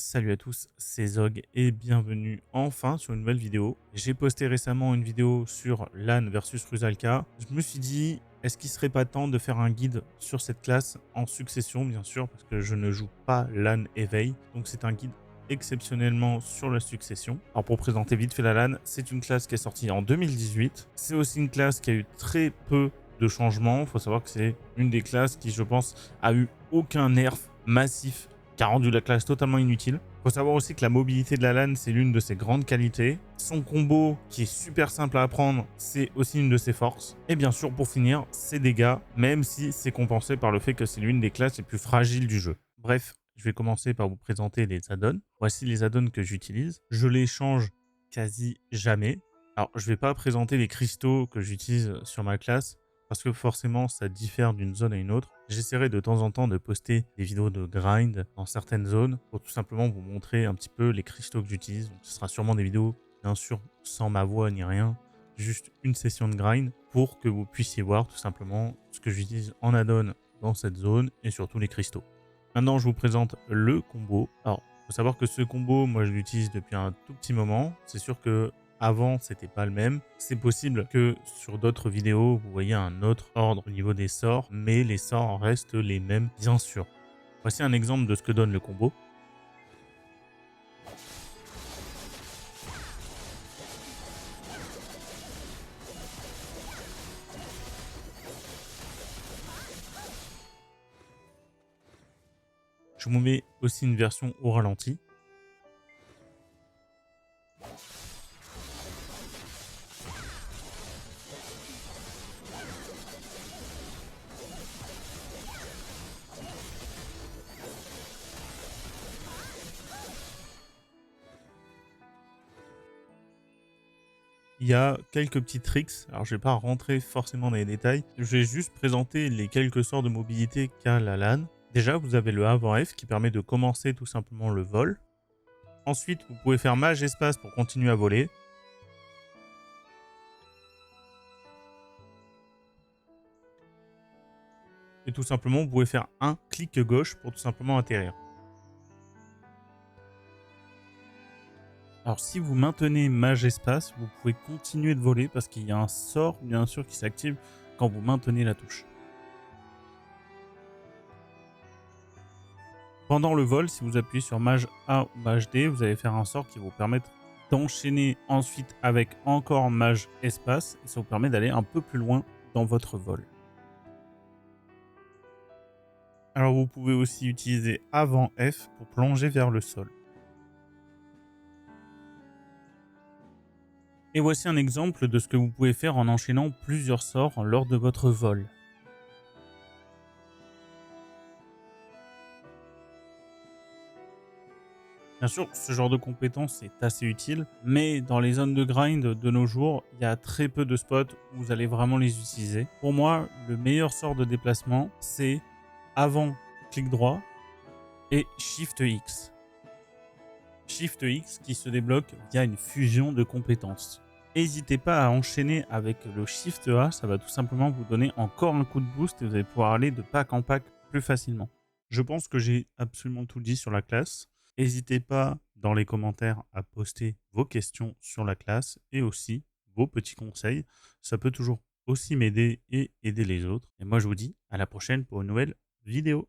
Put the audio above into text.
Salut à tous, c'est Zog et bienvenue enfin sur une nouvelle vidéo. J'ai posté récemment une vidéo sur LAN versus Rusalka. Je me suis dit, est-ce qu'il serait pas temps de faire un guide sur cette classe en succession, bien sûr, parce que je ne joue pas LAN éveil. Donc c'est un guide exceptionnellement sur la succession. Alors pour présenter vite fait la LAN, c'est une classe qui est sortie en 2018. C'est aussi une classe qui a eu très peu de changements. Il faut savoir que c'est une des classes qui, je pense, a eu aucun nerf massif qui a rendu la classe totalement inutile. Faut savoir aussi que la mobilité de la LAN, c'est l'une de ses grandes qualités. Son combo, qui est super simple à apprendre, c'est aussi une de ses forces. Et bien sûr, pour finir, ses dégâts, même si c'est compensé par le fait que c'est l'une des classes les plus fragiles du jeu. Bref, je vais commencer par vous présenter les add-ons. Voici les add-ons que j'utilise. Je les change quasi jamais. Alors, je ne vais pas présenter les cristaux que j'utilise sur ma classe, parce que forcément ça diffère d'une zone à une autre. J'essaierai de temps en temps de poster des vidéos de grind dans certaines zones pour tout simplement vous montrer un petit peu les cristaux que j'utilise. Donc ce sera sûrement des vidéos, bien sûr, sans ma voix ni rien, juste une session de grind pour que vous puissiez voir tout simplement ce que j'utilise en add-on dans cette zone et surtout les cristaux. Maintenant, je vous présente le combo. Alors, il faut savoir que ce combo, moi, je l'utilise depuis un tout petit moment. C'est sûr que avant, c'était pas le même. C'est possible que sur d'autres vidéos, vous voyez un autre ordre au niveau des sorts, mais les sorts restent les mêmes, bien sûr. Voici un exemple de ce que donne le combo. Je vous mets aussi une version au ralenti. Il y a quelques petits tricks, alors je vais pas rentrer forcément dans les détails, je vais juste présenter les quelques sorts de mobilité qu'a la LAN. Déjà, vous avez le avant F qui permet de commencer tout simplement le vol. Ensuite, vous pouvez faire mage espace pour continuer à voler. Et tout simplement, vous pouvez faire un clic gauche pour tout simplement atterrir. Alors si vous maintenez mage espace, vous pouvez continuer de voler parce qu'il y a un sort bien sûr qui s'active quand vous maintenez la touche. Pendant le vol, si vous appuyez sur mage A ou mage D, vous allez faire un sort qui va vous permettre d'enchaîner ensuite avec encore mage espace et ça vous permet d'aller un peu plus loin dans votre vol. Alors vous pouvez aussi utiliser avant F pour plonger vers le sol. Et voici un exemple de ce que vous pouvez faire en enchaînant plusieurs sorts lors de votre vol. Bien sûr, ce genre de compétence est assez utile, mais dans les zones de grind de nos jours, il y a très peu de spots où vous allez vraiment les utiliser. Pour moi, le meilleur sort de déplacement, c'est avant clic droit et Shift X. Shift X qui se débloque via une fusion de compétences. N'hésitez pas à enchaîner avec le Shift A, ça va tout simplement vous donner encore un coup de boost et vous allez pouvoir aller de pack en pack plus facilement. Je pense que j'ai absolument tout dit sur la classe. N'hésitez pas dans les commentaires à poster vos questions sur la classe et aussi vos petits conseils. Ça peut toujours aussi m'aider et aider les autres. Et moi je vous dis à la prochaine pour une nouvelle vidéo.